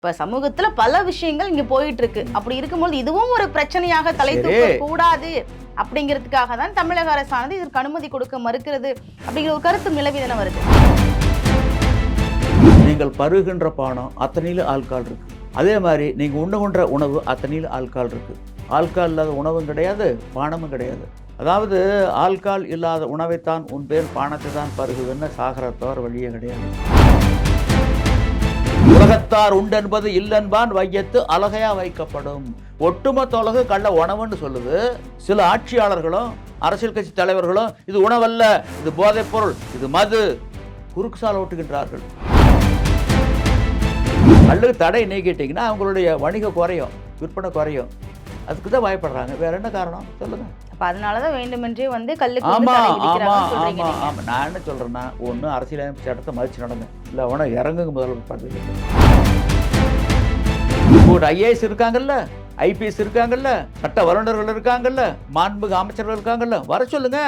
இப்ப சமூகத்துல பல விஷயங்கள் இங்க போயிட்டு இருக்கு. அப்படி இருக்கும்போது இதுவும் ஒரு பிரச்சனையாக தலை தூக்க கூடாது அப்படிங்கிறதுக்காக தான் தமிழக அரசானது இதற்கு அனுமதி கொடுக்க மறுக்கிறது அப்படிங்கிற ஒரு கருத்து நிலவி தானே வருது. நீங்கள் பருகின்ற பானம் அத்தனையில ஆல்கால் இருக்கு. அதே மாதிரி நீங்க உண்ணுகின்ற உணவு அத்தனையில ஆல்கால் இருக்கு. ஆல்கால் இல்லாத உணவும் கிடையாது, பானமும் கிடையாது. அதாவது ஆல்கால் இல்லாத உணவைத்தான் உன்பேன், பானத்தை தான் பருகுன்னு சாகரத்தோர் வழியே கிடையாது. உலகத்தார் உண்டென்பது இல்லென்பான் வையத்து அழகையா வைக்கப்படும். ஒட்டுமொத்த உலக கள்ள உணவுன்னு சொல்லுது. சில ஆட்சியாளர்களும் அரசியல் கட்சி தலைவர்களும் இது உணவல்ல, இது போதைப் பொருள், இது மது குறுக்கு சால ஓட்டுகின்றார்கள். கல்லுக்கு தடை நீக்கிட்டீங்கன்னா அவங்களுடைய வணிக குறையும், விற்பனை குறையும். அதுக்கு தான் பயப்படுறாங்க. வேற என்ன காரணம் சொல்லுங்க. அப்ப அதனாலதான் வேண்டுமென்றே கல்லுக்கு ஆமா தடை ஆமா விதிக்கிறாங்கன்னு ஆமா சொல்றீங்க. ஆமா நான் என்ன சொல்றேன்னா, ஒன்று அரசியலமைப்பு சட்டத்தை மதிச்சு நடங்க, இல்லை அவனை இறங்குங்க முதல்வர் பதவியில். ஒரு ஐஏஎஸ் இருக்காங்கல்ல, ஐபிஎஸ் இருக்காங்கல்ல, சட்ட வல்லுநர்கள் இருக்காங்கல்ல, மாண்புமிகு அமைச்சர்கள் இருக்காங்கல்ல, வர சொல்லுங்க.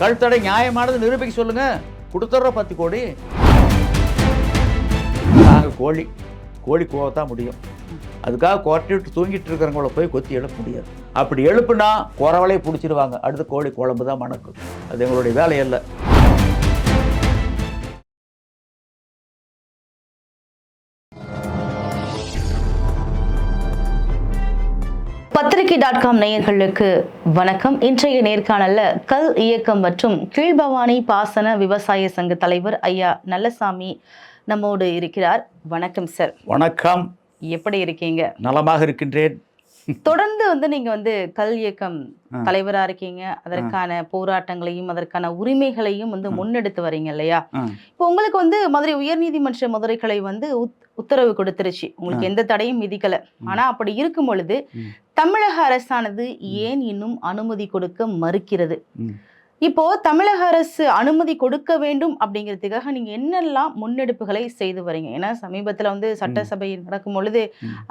கழுத்தடை நியாயமானது நிரூபிக்க சொல்லுங்க. கொடுத்துட்ற 10 கோடி. நாங்கள் கோழி கோவத்தான் முடியும். அதுக்காக கோர்ட்டிட்டு தூங்கிட்டு இருக்கிறவங்கள போய் கொத்தி எழுப்ப முடியாது. அப்படி எழுப்புனா குறவலையை பிடிச்சிடுவாங்க. அடுத்து கோழி குழம்பு தான் மணக்கும். அது எங்களுடைய வேலையல்ல. பத்திரிகை.com நேயர்களுக்கு வணக்கம். இன்றைய நேர்காணல்ல கல் இயக்கம் மற்றும் கீழ்பவானி பாசன விவசாய சங்க தலைவர் ஐயா நல்லசாமி நம்மோடு இருக்கிறார். வணக்கம் சார். வணக்கம். எப்படி இருக்கீங்க? நலமாக இருக்கின்றேன். தொடர்ந்து நீங்க கல் இயக்கம் தலைவரா இருக்கீங்க. அதற்கான போராட்டங்களையும் அதற்கான உரிமைகளையும் முன்னெடுத்து வரீங்க இல்லையா? இப்போ உங்களுக்கு மதுரை உயர்நீதிமன்ற மதுரை கிளை உத்தரவு கொடுத்துருச்சு. உங்களுக்கு எந்த தடையும் விதிக்கல. ஆனா அப்படி இருக்கும் பொழுது தமிழக அரசானது ஏன் இன்னும் அனுமதி கொடுக்க மறுக்கிறது? இப்போ தமிழக அரசு அனுமதி கொடுக்க வேண்டும் அப்படிங்கிறதுக்காக நீங்க என்னெல்லாம் முன்னெடுப்புகளை செய்து வரீங்க? ஏன்னா சமீபத்துல சட்டசபை நடக்கும் பொழுது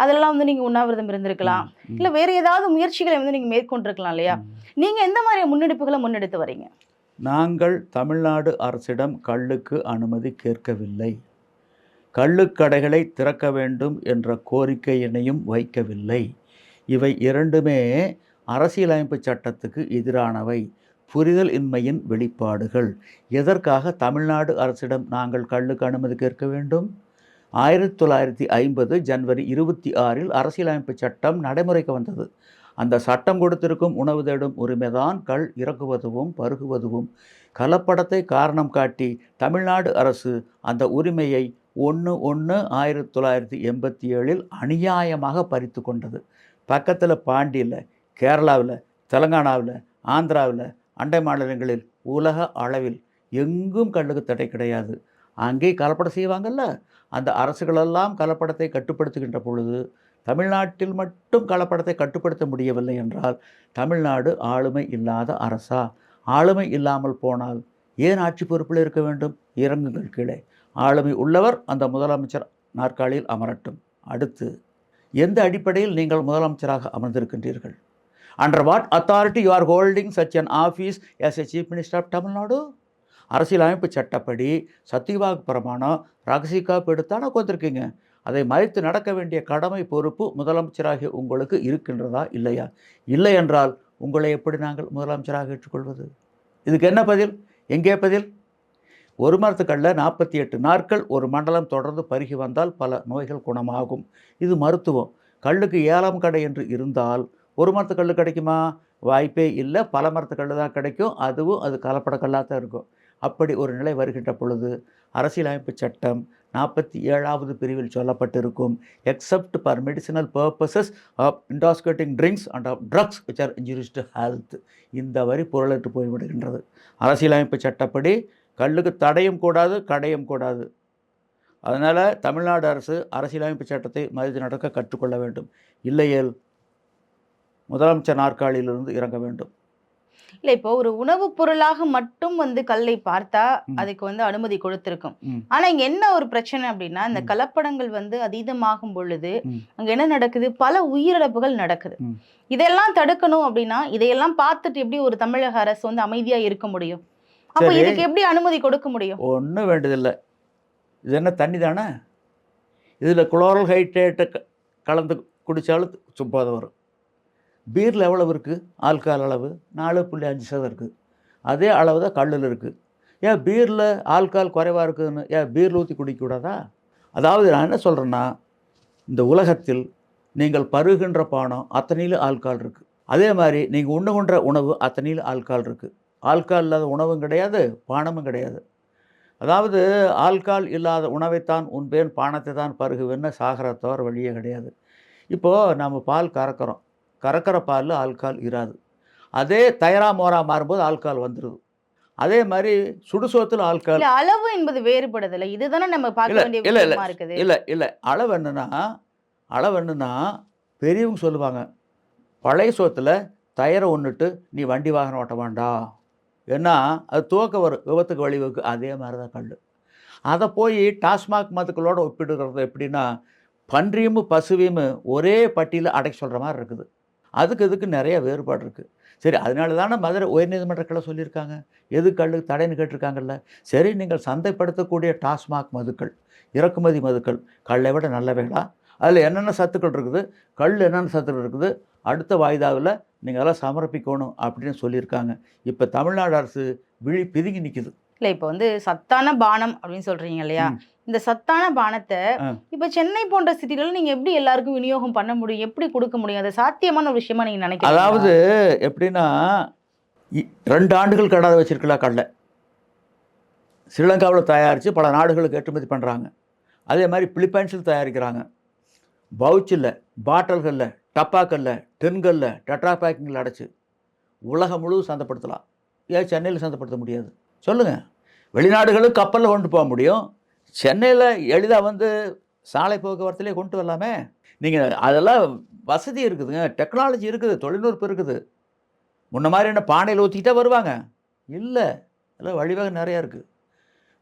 அதெல்லாம் நீங்க உண்ணாவிரதம் இருந்திருக்கலாம், இல்ல வேற ஏதாவது முயற்சிகளை நீங்க மேற்கொண்டிருக்கலாம் இல்லையா? நீங்க எந்த மாதிரி முன்னெடுப்புகளை முன்னெடுத்து வரீங்க? நாங்கள் தமிழ்நாடு அரசிடம் கள்ளுக்கு அனுமதி கேட்கவில்லை. கள்ளுக்கடைகளை திறக்க வேண்டும் என்ற கோரிக்கையினையும் வைக்கவில்லை. இவை இரண்டுமே அரசியலமைப்பு சட்டத்துக்கு எதிரானவை, புரிதல் இன்மையின் வெளிப்பாடுகள். எதற்காக தமிழ்நாடு அரசிடம் நாங்கள் கள்ளுக்கு அனுமதி கேட்க வேண்டும்? 1950 ஜனவரி 26 அரசியலமைப்பு சட்டம் நடைமுறைக்கு வந்தது. அந்த சட்டம் கொடுத்திருக்கும் உணவு தேடும் உரிமைதான் கள் இறக்குவதும் பருகுவதும். கலப்படத்தை காரணம் காட்டி தமிழ்நாடு அரசு அந்த உரிமையை 1/1/1987 அநியாயமாக பறித்து கொண்டது. பக்கத்தில் பாண்டியில், கேரளாவில், தெலங்கானாவில், ஆந்திராவில், அண்டை மாநிலங்களில், உலக அளவில் எங்கும் கள்ளுக்கு தடை கிடையாது. அங்கே கலப்படம் செய்வாங்கல்ல, அந்த அரசுகளெல்லாம் கலப்படத்தை கட்டுப்படுத்துகின்ற பொழுது தமிழ்நாட்டில் மட்டும் கலப்படத்தை கட்டுப்படுத்த முடியவில்லை என்றால் தமிழ்நாடு ஆளுமை இல்லாத அரசா? ஆளுமை இல்லாமல் போனால் ஏன் ஆட்சி பொறுப்பில் இருக்க வேண்டும்? இறங்குங்கள் கீழே. ஆளுமை உள்ளவர் அந்த முதலமைச்சர் நாற்காலியில் அமரட்டும். அடுத்து, எந்த அடிப்படையில் நீங்கள் முதலமைச்சராக அமர்ந்திருக்கின்றீர்கள்? Under what authority you are holding such an office as a Chief Minister of Tamil Nadu? அரசியலமைப்பு சட்டப்படி சத்தியவாக்கு பிரமாணம், ரகசிய காப்பு எடுத்தான உட்காந்துருக்கீங்க. அதை மறைத்து நடக்க வேண்டிய கடமை பொறுப்பு முதலமைச்சராகிய உங்களுக்கு இருக்கின்றதா இல்லையா? இல்லை என்றால் உங்களை எப்படி நாங்கள் முதலமைச்சராக ஏற்றுக்கொள்வது? இதுக்கு என்ன பதில்? எங்கே பதில்? ஒரு மரத்துக்கல்ல 48 நாட்கள் ஒரு மண்டலம் தொடர்ந்து பருகி வந்தால் பல நோய்கள் குணமாகும். இது மருத்துவம். கல்லுக்கு ஏலம் கடை என்று இருந்தால் ஒரு மரத்து கல் கிடைக்குமா? வாய்ப்பே இல்லை. பல மரத்து கல் தான் கிடைக்கும். அதுவும் அது கலப்பட கல்லாக தான் இருக்கும். அப்படி ஒரு நிலை வருகின்ற பொழுது அரசியலமைப்பு சட்டம் 47வது பிரிவில் சொல்லப்பட்டிருக்கும், except for medicinal purposes of intoxicating drinks and of drugs which are injurious to health. இந்த வரி பொருளற்று போய்விடுகின்றது. அரசியலமைப்பு சட்டப்படி கல்லுக்கு தடையும் கூடாது, கடையும் கூடாது. அதனால் தமிழ்நாடு அரசு அரசியலமைப்பு சட்டத்தை மதித்து நடக்க கற்றுக்கொள்ள வேண்டும். இல்லையேல் முதலமைச்சர் நாற்காலியிலிருந்து இறங்க வேண்டும். இல்ல, இப்போ ஒரு உணவு பொருளாக மட்டும் கல்லை பார்த்தா அதுக்கு அனுமதி கொடுத்திருக்கும். ஆனா இங்க என்ன ஒரு பிரச்சனை அப்படின்னா, இந்த கலப்படங்கள் அதீதமாகும் பொழுது அங்க என்ன நடக்குது? பல உயிரிழப்புகள் நடக்குது. இதெல்லாம் தடுக்கணும் அப்படின்னா இதையெல்லாம் பார்த்துட்டு எப்படி ஒரு தமிழக அரசு அமைதியா இருக்க முடியும்? அப்ப இதுக்கு எப்படி அனுமதி கொடுக்க முடியும்? ஒன்றும் வேண்டியதில்லை. இது என்ன தண்ணி தானே? இதில் குளோரல் ஹைட்ரேட்டை கலந்து குடித்தாலும் போதை வரும். பீரில் எவ்வளவு இருக்குது? ஆல்கஹால் அளவு 4.5% இருக்குது. அதே அளவு தான் கல்லில் இருக்குது. ஏன் பீரில் ஆல்கஹால் குறைவாக இருக்குதுன்னு ஏன் பீரில் ஊற்றி குடிக்கக்கூடாதா? அதாவது நான் என்ன சொல்கிறேன்னா, இந்த உலகத்தில் நீங்கள் பருகின்ற பானம் அத்தனையிலும் ஆல்கஹால் இருக்குது. அதே மாதிரி நீங்கள் உண்ணுகின்ற உணவு அத்தனையிலும் ஆல்கஹால் இருக்குது. ஆல்கஹால் இல்லாத உணவும் கிடையாது, பானமும் கிடையாது. அதாவது ஆல்கஹால் இல்லாத உணவைத்தான் உண்பேன், பானத்தை தான் பருகுவேன்னு சாகிற தவிர வழியே கிடையாது. இப்போது நம்ம பால் கறக்கிற பாலில் ஆல்கஹால் இராது. அதே தயிரா மோரா மாறும்போது ஆல்கஹால் வந்துடுது. அதே மாதிரி சுடுசோத்தில் ஆல்கஹால் அளவு என்பது வேறுபடுதில்லை. இதுதானே நம்ம பார்க்க வேண்டிய விஷயமா இருக்குது. இல்லை அளவு என்னன்னா பெரியவங்க சொல்லுவாங்க, பழைய சோத்தில் தயிரை ஒன்றுட்டு நீ வண்டி வாகனம் ஓட்ட வேண்டாம், ஏன்னா அது துவக்க வரும், விபத்துக்கு வழிவகுக்கு. அதே மாதிரி தான் கல். அதை போய் டாஸ்மாக் மதுக்களோடு ஒப்பிடுறது எப்படின்னா, பன்றியும் பசுவையும் ஒரே பட்டியில் அடைக்க சொல்கிற மாதிரி இருக்குது. இதுக்கு நிறைய வேறுபாடு இருக்குது. சரி, அதனால தானே மதுரை உயர்நீதிமன்றத்தில் சொல்லியிருக்காங்க, எது கல்லுக்கு தடைன்னு கேட்டிருக்காங்கல்ல. சரி, நீங்கள் சந்தைப்படுத்தக்கூடிய டாஸ்மாக் மதுக்கள், இறக்குமதி மதுக்கள் கல்லை விட நல்லவைகளா? அதில் என்னென்ன சத்துக்கள் இருக்குது, கல் என்னென்ன சத்துக்கள் இருக்குது, அடுத்த வாய்தாவில் நீங்கள் அதெல்லாம் சமர்ப்பிக்கணும் அப்படின்னு சொல்லியிருக்காங்க. இப்போ தமிழ்நாடு அரசு விழி பிதுங்கி நிற்கிது. இல்லை, இப்போ வந்து சத்தான பானம் அப்படின்னு சொல்கிறீங்க இல்லையா, இந்த சத்தான பானத்தை இப்போ சென்னை போன்ற சிட்டில நீங்க எப்படி எல்லாருக்கும் விநியோகம் பண்ண முடியும், எப்படி கொடுக்க முடியும்? அது சாத்தியமான ஒரு விஷயமா நீங்க நினைக்கிறீங்க? அதாவது எப்படின்னா, 2 ஆண்டுகள் கடாத வச்சிருக்கலாம் கடலை. ஸ்ரீலங்காவில் தயாரித்து பல நாடுகளுக்கு ஏற்றுமதி பண்ணுறாங்க. அதே மாதிரி பிலிப்பைன்ஸில் தயாரிக்கிறாங்க. பவுச்சில், பாட்டில்களில், டப்பாக்களில், டின்களில், டெட்ரா பேக்கிங்கில் அடைச்சி உலகம் முழுவதும் சந்தைப்படுத்தலாம். ஏன் சென்னையில் சந்தைப்படுத்த முடியாது சொல்லுங்கள்? வெளிநாடுகளுக்கு கப்பலில் கொண்டு போக முடியும், சென்னையில் எளிதாக வந்து சாலை போக்குவரத்துலேயே கொண்டு வரலாமே. நீங்கள் அதெல்லாம் வசதி இருக்குதுங்க, டெக்னாலஜி இருக்குது, தொழில்நுட்பம் இருக்குது. முன்ன மாதிரி என்ன பானையில் ஊற்றிக்கிட்டே வருவாங்க? இல்லை, எல்லாம் வழிவகை நிறையா இருக்குது.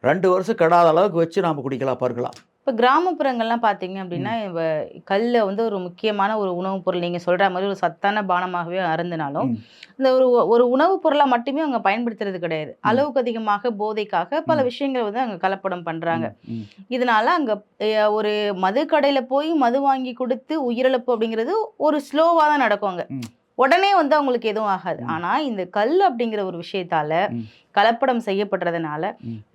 2 வருஷம் கெடாத அளவுக்கு வச்சு நாம் குடிக்கலாம், பருக்கலாம். இப்போ கிராமப்புறங்கள்லாம் பார்த்தீங்க அப்படின்னா, இப்போ கல்லை வந்து ஒரு முக்கியமான ஒரு உணவுப் பொருள், நீங்கள் சொல்கிற மாதிரி ஒரு சத்தான பானமாகவே அருந்தினாலும் இந்த ஒரு உணவுப் பொருளாக மட்டுமே அவங்க பயன்படுத்துறது கிடையாது. அளவுக்கு அதிகமாக போதைக்காக பல விஷயங்கள் வந்து அங்கே கலப்படம் பண்ணுறாங்க. இதனால அங்கே ஒரு மது கடையில் போய் மது வாங்கி கொடுத்து உயிரிழப்பு அப்படிங்கிறது ஒரு ஸ்லோவாக தான் நடக்கும். அங்கே உடனே வந்து அவங்களுக்கு எதுவும் ஆகாது. ஆனால் இந்த கல் அப்படிங்கிற ஒரு விஷயத்தால கலப்படம் செய்யப்படுறதுனால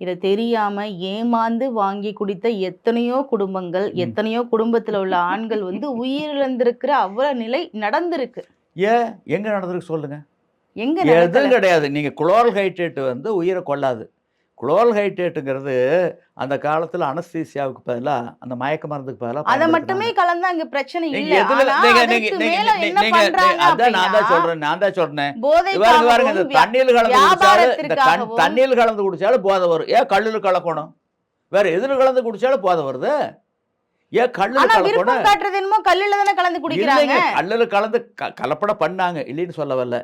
இதை தெரியாம ஏமாந்து வாங்கி குடித்த எத்தனையோ குடும்பங்கள், எத்தனையோ குடும்பத்தில் உள்ள ஆண்கள் வந்து உயிரிழந்திருக்கிற அவ்வளவு நிலை நடந்திருக்கு. எங்க நடந்திருக்கு சொல்லுங்க? எங்க எதுவும் கிடையாது. நீங்க குளோரல் ஹைட்ரேட் வந்து உயிரை கொள்ளாது. குளோரல் ஹைட்ரேட்டுங்கிறது அந்த காலத்தில் அனஸ்தீசியாவுக்கு பதிலாக, அந்த மயக்க மருந்துக்கு பதிலாக அதை மட்டுமே கலந்தா அங்கே பிரச்சனை இல்லை. நான் தான் சொல்றேன் தண்ணியில் கலந்து குடிச்சாலும் போதை வரும். ஏன் கல்லில் கலக்கணும்? வேற எதில் கலந்து குடிச்சாலும் போதை வருது. ஏன் கல்லில் கலக்கணும்? கல்லில் தானே கலந்து குடிக்கிறாங்க. கல்லில் கலந்து கலப்படம் பண்ணாங்க, இல்லைன்னு சொல்ல வரல.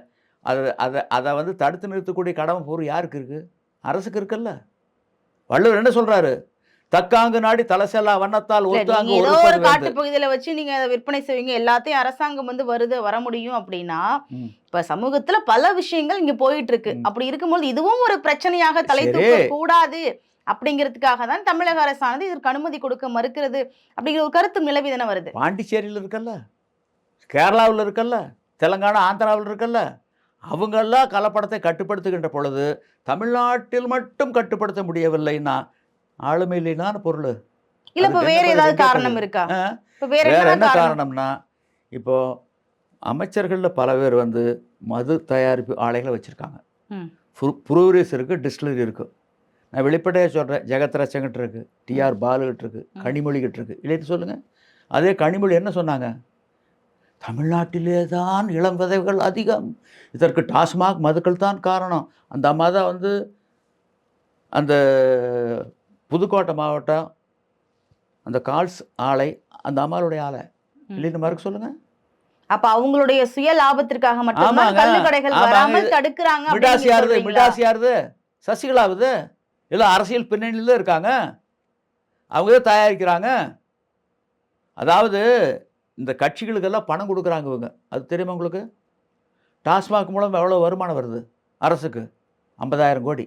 அதை வந்து தடுத்து நிறுத்தக்கூடிய கடமை பொருள் யாருக்கு இருக்கு? அரசுக்கு இருக்குல்ல. வள்ளுவர் என்ன சொல்றாரு? தக்காங்கு நாடி தலசெல்லா வண்ணத்தால் ஒத்தாங்கு ஒரு காட்டு பகுதியில வச்சு நீங்க அதை விற்பனை செய்வீங்க, எல்லாத்தையும் அரசாங்கம் வந்து வர முடியும் அப்படின்னா, இப்ப சமூகத்துல பல விஷயங்கள் இங்க போயிட்டு இருக்கு. அப்படி இருக்கும்போது இதுவும் ஒரு பிரச்சனையாக தலை தூக்க கூடாது அப்படிங்கிறதுக்காக தான் தமிழக அரசானது இதற்கு அனுமதி கொடுக்க மறுக்கிறது அப்படிங்கிற ஒரு கருத்து நிலவி தானே வருது. பாண்டிச்சேரியில் இருக்கல்ல, கேரளாவில் இருக்கல்ல, தெலுங்கானா, ஆந்திராவில் இருக்கல்ல, அவங்கெல்லாம் கலப்படத்தை கட்டுப்படுத்துகின்ற பொழுது தமிழ்நாட்டில் மட்டும் கட்டுப்படுத்த முடியவில்லைன்னா ஆளுமை இல்லைன்னா பொருள் இல்லை. இப்போ வேற ஏதாவது காரணம் இருக்கா? வேற என்ன காரணம்னா, இப்போ அமைச்சர்களில் பல பேர் வந்து மது தயாரிப்பு ஆலைகளை வச்சுருக்காங்க. ப்ரூவரிஸ் இருக்குது, டிஸ்டிலரி இருக்குது. நான் வெளிப்படையாக சொல்கிறேன், ஜெகத் ரச்சங்கிட்ட இருக்குது, டிஆர் பாலுகிட்ட இருக்குது, கனிமொழிகிட்ட இருக்குது, இல்லைன்னு சொல்லுங்கள். அதே கனிமொழி என்ன சொன்னாங்க? தமிழ்நாட்டிலே தான் இளம் விதைகள் அதிகம், இதற்கு டாஸ்மாக் மதுக்கள் தான் காரணம். அந்த அம்மா தான் வந்து அந்த புதுக்கோட்டை மாவட்டம் அந்த கால்ஸ் ஆலை அந்த அம்மாவுடைய ஆலை, இல்லைன்னு மறுக்க சொல்லுங்க. அப்ப அவங்களுடைய சுய லாபத்திற்காக மட்டும்தான் கள்ளு கடைகள் வராமல் தடுக்கறாங்க. மிடாஸ் யாருது? சசிகலாவுது. எல்லாம் அரசியல் பின்னணியில இருக்காங்க, அவங்க தான் தயாரிக்கிறாங்க. அதாவது இந்த கட்சிகளுக்கெல்லாம் பணம் கொடுக்குறாங்க இவங்க, அது தெரியுமா உங்களுக்கு? டாஸ்மாக் மூலம் எவ்வளோ வருமானம் வருது அரசுக்கு? 50,000 கோடி.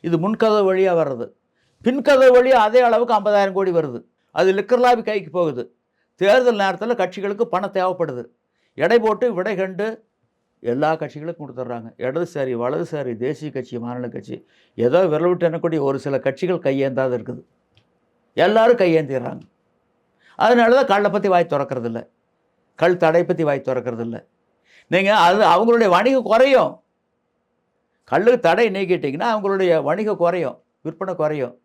இது முன்கதவு வழியாக வர்றது. பின்கதவு வழியாக அதே அளவுக்கு 50,000 கோடி வருது. அது லிக்கர் லாபி கைக்கு போகுது. தேர்தல் நேரத்தில் கட்சிகளுக்கு பணம் தேவைப்படுது. எடை போட்டு விடை கண்டு எல்லா கட்சிகளுக்கும் கொடுத்துட்றாங்க. இடதுசாரி, வலதுசாரி, தேசிய கட்சி, மாநில கட்சி, ஏதோ விரல் விட்டு எண்ணக்கூடிய ஒரு சில கட்சிகள் கையேந்தாது இருக்குது. எல்லாரும் கையேந்திடுறாங்க. அதனால தான் கல்லை பற்றி வாய் திறக்கறதில்ல, கல் தடை பற்றி வாய் திறக்கறதில்ல. நீங்கள் அது அவங்களுடைய வணிகம் குறையும். கல்லுக்கு தடை நீக்கிட்டிங்கன்னா அவங்களுடைய வணிகம் குறையும், விற்பனை குறையும்.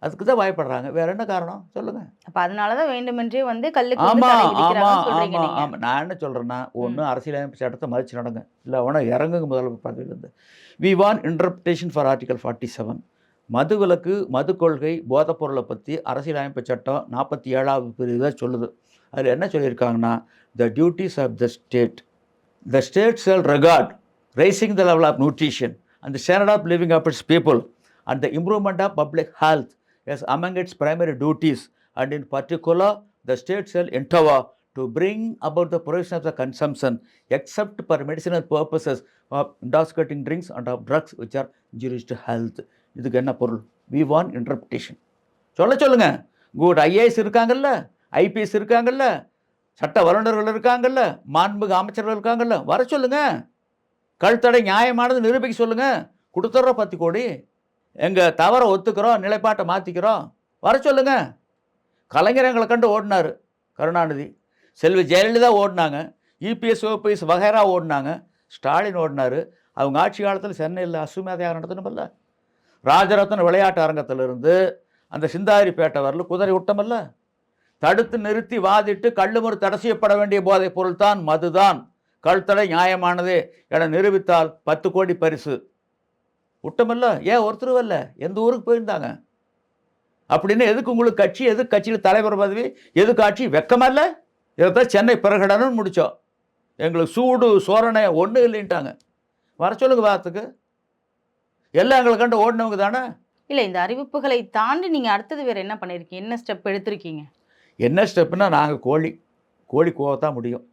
அதுக்கு தான் பயப்படுறாங்க. வேற என்ன காரணம் சொல்லுங்கள்? அப்போ அதனால தான் வேண்டுமென்றே வந்து கல்லுக்கு வந்து ஆமாம் தடை விதிக்கிறாங்கன்னு ஆமாம் சொல்றீங்க ஆமாம் நீங்க. ஆமாம். நான் என்ன சொல்கிறேன்னா, ஒன்று அரசியலமைப்பு சட்டத்தை மதிச்சு நடங்க, இல்லை வேணா இறங்குங்க முதல்ல பதவியிலேருந்து. We want interpretation for article 47. மது விலக்கு, மது கொள்கை, போதைப் பொருளை பற்றி அரசியலமைப்பு சட்டம் 47வது பிரிவு சொல்லுது. அதில் என்ன சொல்லியிருக்காங்கன்னா, the duties of the state shall regard raising the level of nutrition and the standard of living of its people and the improvement of public health as among its primary duties, and in particular the state shall endeavour to bring about the prohibition of the consumption except for medicinal purposes of intoxicating drinks and of drugs which are injurious to health. இதுக்கு என்ன பொருள்? we want interpretation. சொல்லுங்க. Good IAS இருக்காங்கல்ல, IPS இருக்காங்கல்ல, சட்ட வல்லுநர்கள் இருக்காங்கல்ல, மாண்புமிகு அமைச்சர்கள் இருக்காங்கல்ல, வர சொல்லுங்க. கழுத்தடை நியாயமானது நிரூபிக்க சொல்லுங்க. கொடுத்துட்றோம் 10 கோடி. எங்கள் தவறை ஒத்துக்கிறோம், நிலைப்பாட்டை மாற்றிக்கிறோம், வர சொல்லுங்க. கலைஞர் எங்களை கண்டு ஓடினார், கருணாநிதி. செல்வி ஜெயலலிதா ஓடினாங்க, இபிஎஸ் ஓபிஎஸ் வகைரா ஓடினாங்க, ஸ்டாலின் ஓடினார். அவங்க ஆட்சி காலத்தில் சென்னையில் அசுமேதையாக நடத்தணுமல்ல. ராஜரத்ன விளையாட்டு அரங்கத்திலிருந்து அந்த சிந்தாரிப்பேட்டை வரல குதிரை விட்டமல்ல. தடுத்து நிறுத்தி வாதிட்டு கள்ளுமுறை தடை செய்யப்பட வேண்டிய போதைப் பொருள் தான் மதுதான், கழுத்தடை நியாயமானதே என நிரூபித்தால் 10 கோடி பரிசு விட்டமல்ல. ஏன் ஒருத்தரும் வரல, எந்த ஊருக்கு போயிருந்தாங்க? அப்படின்னு எதுக்கு உங்களுக்கு கட்சி, எதுக்கு கட்சியில் தலைவர் பதவி, எதுக்கு ஆட்சி? வெக்கமல்ல. இதைத்தான் சென்னை பிரகடனம்னு முடித்தோம். எங்களுக்கு சூடு சோரணை ஒன்றும் இல்லைன்ட்டாங்க. வர சொல்லுங்க வாரத்துக்கு. எல்லாம் எங்களை கண்டு ஓடினவங்க தானே. இல்லை, இந்த அறிவிப்புகளை தாண்டி நீங்கள் அடுத்தது வேறு என்ன பண்ணியிருக்கீங்க, என்ன ஸ்டெப் எடுத்திருக்கீங்க? என்ன ஸ்டெப்புனா, நாங்கள் கோழி கோவத்தான் முடியும்.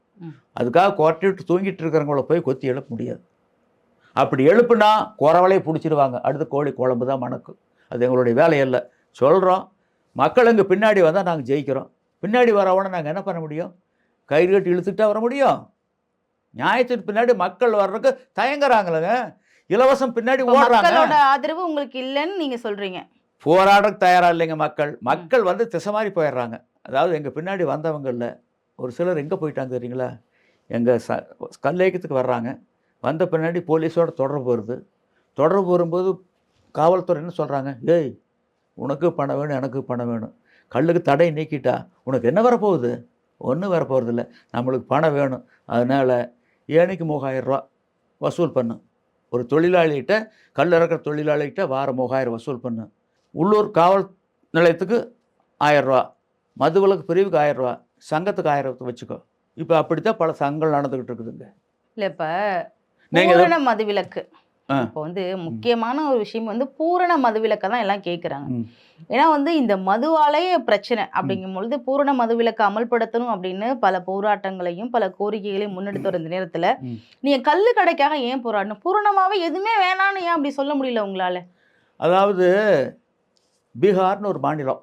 அதுக்காக கொரட்டி விட்டு தூங்கிட்டு இருக்கிறவங்கள போய் கொத்தி எழுப்ப முடியாது. அப்படி எழுப்புனா குறவலையை பிடிச்சிடுவாங்க, அடுத்து கோழி குழம்பு தான் மணக்கும். அது எங்களுடைய வேலையல்ல. சொல்கிறோம், மக்கள் எங்கள் பின்னாடி வந்தால் நாங்கள் ஜெயிக்கிறோம். பின்னாடி வரவனை நாங்கள் என்ன பண்ண முடியும்? கயிறு கட்டி இழுத்துக்கிட்டா வர முடியும்? நியாயத்திற்கு பின்னாடி மக்கள் வர்றதுக்கு தயங்குறாங்களேங்க. இலவசம் பின்னாடி ஓடுறாங்க. மக்களோட ஆதரவு உங்களுக்கு இல்லைன்னு நீங்கள் சொல்கிறீங்க. போராடக்கு தயாராக இல்லைங்க மக்கள் வந்து திசை மாதிரி போயிடுறாங்க. அதாவது எங்கள் பின்னாடி வந்தவங்களில் ஒரு சிலர் எங்கே போயிட்டாங்க தெரியுங்களா? எங்கள் கல்லேக்கத்துக்கு வர்றாங்க. வந்த பின்னாடி போலீஸோட தொடர்பு வரும்போது காவல்துறை என்ன சொல்கிறாங்க? ஏய், உனக்கு பணம் வேணும், எனக்கு பணம் வேணும். கல்லுக்கு தடை நீக்கிட்டா உனக்கு என்ன வரப்போகுது? ஒன்றும் வரப்போகிறதில்ல. நம்மளுக்கு பணம் வேணும், அதனால் ஏனைக்கு 3000 ரூபா வசூல் பண்ணு. ஒரு தொழிலாளிகிட்ட, கல் இறக்குற தொழிலாளிகிட்ட வாரம் 3000 வசூல் பண்ணு. உள்ளூர் காவல் நிலையத்துக்கு 1000 ரூபா, மதுவிலக்கு பிரிவுக்கு 1000 ரூபா, சங்கத்துக்கு 1000 வச்சுக்கோ. இப்போ அப்படித்தான் பல சங்கங்கள் நடந்துக்கிட்டு இருக்குதுங்க. இல்லை, இப்போ பூரண மதுவிலக்கு, இப்போ வந்து முக்கியமான ஒரு விஷயம் வந்து பூரண மதுவிலக்கை தான் எல்லாம் கேட்குறாங்க. ஏன்னா வந்து இந்த மதுவாலேயே பிரச்சனை அப்படிங்கும் பொழுது பூரண மதுவிலக்கை அமல்படுத்தணும் அப்படின்னு பல போராட்டங்களையும் பல கோரிக்கைகளையும் முன்னெடுத்து வர இந்த நேரத்தில் நீங்கள் கல்லு கடைக்காக ஏன் போராடணும்? பூரணமாகவே எதுவுமே வேணான்னு ஏன் அப்படி சொல்ல முடியல உங்களால்? அதாவது பீகார்னு ஒரு மாநிலம்,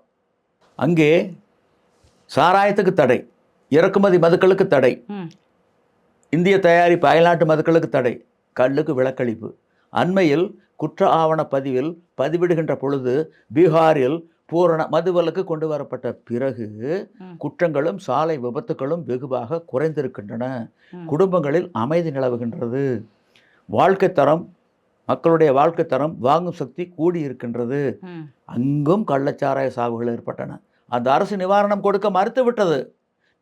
அங்கே சாராயத்துக்கு தடை, இறக்குமதி மதுக்களுக்கு தடை, இந்திய தயாரிப்பு அயல்நாட்டு மதுக்களுக்கு தடை, கல்லுக்கு விலக்களிப்பு. அண்மையில் குற்ற ஆவண பதிவில் பதிவிடுகின்ற பொழுது பீகாரில் பூரண மதுவிலக்கு கொண்டு வரப்பட்ட பிறகு குற்றங்களும் சாலை விபத்துகளும் வெகுவாக குறைந்திருக்கின்றன. குடும்பங்களில் அமைதி நிலவுகின்றது. வாழ்க்கை தரம், மக்களுடைய வாழ்க்கை தரம், வாங்கும் சக்தி கூடியிருக்கின்றது. அங்கும் கள்ளச்சாராய சாவுகள் ஏற்பட்டன. அந்த அரசு நிவாரணம் கொடுக்க மறுத்துவிட்டது.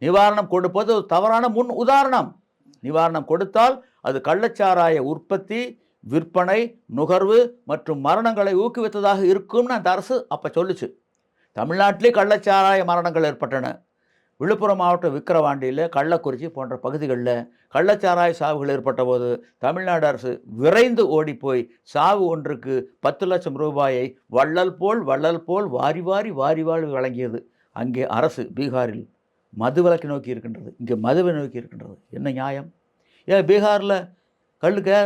நிவாரணம் கொடுப்பது ஒரு தவறான முன் உதாரணம். நிவாரணம் கொடுத்தால் அது கள்ளச்சாராய உற்பத்தி, விற்பனை, நுகர்வு மற்றும் மரணங்களை ஊக்குவித்ததாக இருக்கும்னு அந்த அரசு அப்போ சொல்லுச்சு. தமிழ்நாட்டிலே கள்ளச்சாராய மரணங்கள் ஏற்பட்டன. விழுப்புரம் மாவட்டம் விக்கிரவாண்டியில், கள்ளக்குறிச்சி போன்ற பகுதிகளில் கள்ளச்சாராய சாவுகள் ஏற்பட்ட போது தமிழ்நாடு அரசு விரைந்து ஓடிப்போய் சாவு ஒன்றுக்கு 10 லட்சம் ரூபாயை வள்ளல் போல் வாரி வாரி வழங்கியது. அங்கே அரசு பீகாரில் மதுவிலக்கை நோக்கி இருக்கின்றது, இங்கே மதுவை நோக்கி இருக்கின்றது. என்ன நியாயம்? ஏன் பீகாரில் கல்லுக்கு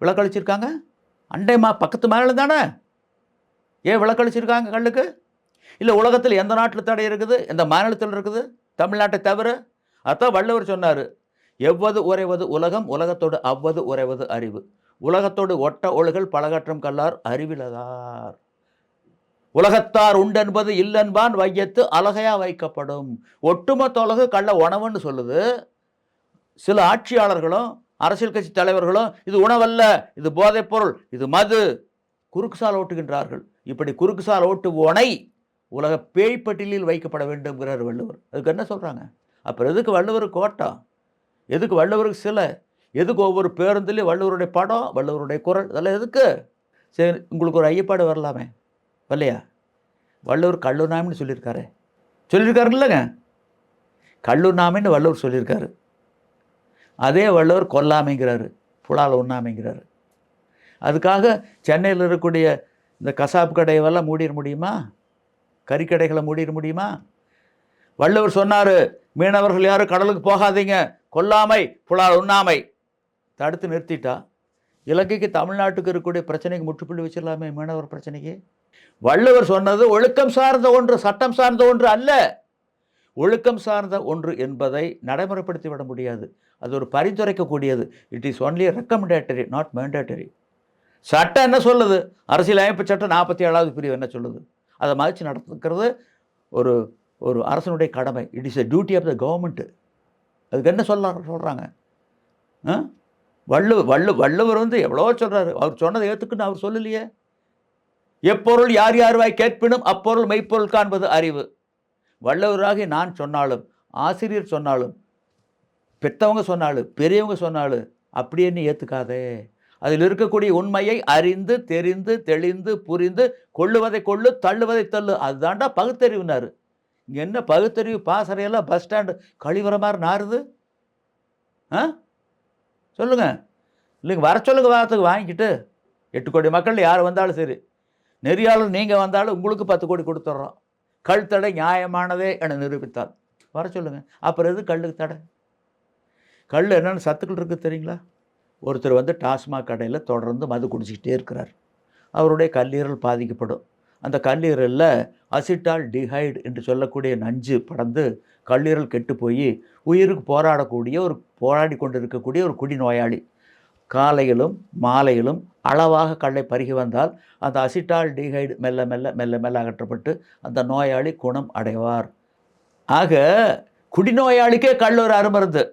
விலக்களிச்சிருக்காங்க? பக்கத்து மாநிலம் தானே, ஏன் விலக்களிச்சிருக்காங்க கல்லுக்கு? இல்லை உலகத்தில் எந்த நாட்டில் தடை இருக்குது, எந்த மாநிலத்தில் இருக்குது? தமிழ்நாட்டை தவிர. அதான் வள்ளுவர் சொன்னார், எவ்வது உறைவது உலகம், உலகத்தோடு அவ்வது உறைவது அறிவு. உலகத்தோடு ஒட்ட ஒழுகல் பலகற்றம் கல்லார் அறிவிலதார். உலகத்தார் உண்டென்பது இல்லென்பான் வையத்து அழகையா வைக்கப்படும். ஒட்டுமொத்த உலக கள்ள உணவுன்னு சொல்லுது. சில ஆட்சியாளர்களும் அரசியல் கட்சி தலைவர்களும் இது உணவல்ல, இது போதைப்பொருள், இது மது, குறுக்குசால் ஓட்டுகின்றார்கள். இப்படி குறுக்குசால் ஓட்டுவோனை உலக பேய்ப்பட்டியலில் வைக்கப்பட வேண்டும்ங்கிறார் வள்ளுவர். அதுக்கு என்ன சொல்கிறாங்க? அப்புறம் எதுக்கு வள்ளுவருக்கு கோட்டம்? எதுக்கு வள்ளுவருக்கு சிலை? எதுக்கு ஒவ்வொரு பேருந்துலேயும் வள்ளுவருடைய படம், வள்ளுவருடைய குரல், இதெல்லாம் எதுக்கு? சரி, உங்களுக்கு ஒரு ஐயப்பாடு வரலாமே, வரலையா? வள்ளுவர் கல்லுண்ணாமின்னு சொல்லியிருக்காரு. இல்லைங்க, கல்லுண்ணாமின்னு வள்ளுவர் சொல்லியிருக்காரு. அதே வள்ளுவர் கொல்லாமைங்கிறாரு, புலால் உண்ணாமைங்கிறாரு. அதுக்காக சென்னையில் இருக்கக்கூடிய இந்த கசாப்பு கடையெல்லாம் மூடிட முடியுமா? கறிக்கடைகளை மூடிட முடியுமா? வள்ளுவர் சொன்னார், மீனவர்கள் யாரும் கடலுக்கு போகாதீங்க, கொல்லாமை புலால் உண்ணாமை. தடுத்து நிறுத்திட்டா இலங்கைக்கு தமிழ்நாட்டுக்கு இருக்கக்கூடிய பிரச்சனைக்கு முற்றுப்புள்ளி வச்சிடலாமே, மீனவர் பிரச்சனைக்கு. வள்ளுவர் சொன்னது ஒழுக்கம் சார்ந்த ஒன்று, சட்டம் சார்ந்த ஒன்று அல்ல. ஒழுக்கம் சார்ந்த ஒன்று என்பதை நடைமுறைப்படுத்தி விட முடியாது. அது ஒரு பரிந்துரைக்கக்கூடியது. It is only recommendatory, not mandatory. சட்டம் என்ன சொல்லுது? அரசியல் அமைப்பு சட்டம் 47வது பிரிவு என்ன சொல்லுது? அதை மதித்து நடத்துக்கிறது ஒரு ஒரு அரசனுடைய கடமை. It is a duty of the government. அதுக்கு என்ன சொல்கிறாங்க? வள்ளுவர் எவ்வளோ சொல்கிறாரு. அவர் சொன்னதை ஏற்றுக்குன்னு அவர் சொல்லலையே. எப்பொருள் யார் யார்வாய் கேட்பினும் அப்பொருள் மெய்ப்பொருள் காண்பது அறிவு. வள்ளுவராகி நான் சொன்னாலும், ஆசிரியர் சொன்னாலும், பெற்றவங்க சொன்னாலும், பெரியவங்க சொன்னாலும் அப்படியே நீ ஏற்றுக்காதே. அதில் இருக்கக்கூடிய உண்மையை அறிந்து தெரிந்து தெளிந்து புரிந்து கொள்ளுவதை கொள்ளு, தள்ளுவதை தள்ளு. அதுதான்டா பகுத்தறிவுனாரு. இங்கே என்ன பகுத்தறிவு? பாசறையெல்லாம் பஸ் ஸ்டாண்டு கழிவுற மாதிரி நாருது. சொல்லுங்க, இல்லைங்க, வர சொல்லுங்க, வாரத்துக்கு வாங்கிக்கிட்டு. 8 கோடி மக்கள் யார் வந்தாலும் சரி, நெறியாளர் நீங்கள் வந்தாலும் உங்களுக்கு 10 கோடி கொடுத்துட்றோம். கல் தடை நியாயமானதே என நிரூபித்தால் வர சொல்லுங்கள். அப்புறம் எது கல்லுக்கு தடை? கல் என்னென்னு சத்துக்கள் இருக்குது தெரியுங்களா? ஒருத்தர் டாஸ்மாக் கடையில் தொடர்ந்து மது குடிச்சிக்கிட்டே இருக்கிறார். அவருடைய கல்லீரல் பாதிக்கப்படும். அந்த கல்லீரலில் அசிட்டால் டிஹைடு என்று சொல்லக்கூடிய நஞ்சு படர்ந்து கல்லீரல் கெட்டு போய் உயிருக்கு போராடி கொண்டு இருக்கக்கூடிய ஒரு குடிநோயாளி காலையிலும் மாலையிலும் அளவாக கல்லை பருகி வந்தால் அந்த அசிட்டால் டிஹைடு மெல்ல மெல்ல மெல்ல மெல்ல அகற்றப்பட்டு அந்த நோயாளி குணம் அடைவார். ஆக குடிநோயாளிக்கே கல் ஒரு அருமருந்து.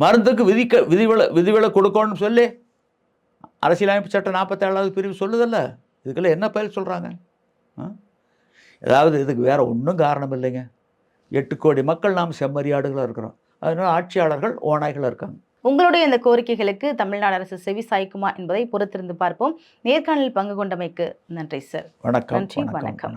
மருந்துக்கு விதிவிலக்கு கொடுக்கணும்னு சொல்லி அரசியலமைப்பு சட்டம் 47வது பிரிவு சொல்லுதல்ல. இதுக்கெல்லாம் என்ன பயல் சொல்கிறாங்க? அதாவது இதுக்கு வேறு ஒன்றும் காரணம் இல்லைங்க. 8 கோடி மக்கள் நாம் செம்மறியாடுகளாக இருக்கிறோம். அதனால் ஆட்சியாளர்கள் ஓநாய்களாக இருக்காங்க. உங்களுடைய இந்த கோரிக்கைகளுக்கு தமிழ்நாடு அரசு செவி சாய்க்குமா என்பதை பொறுத்திருந்து பார்ப்போம். நேர்காணலில் பங்கு கொண்டமைக்கு நன்றி சார். வணக்கம். நன்றி, வணக்கம்.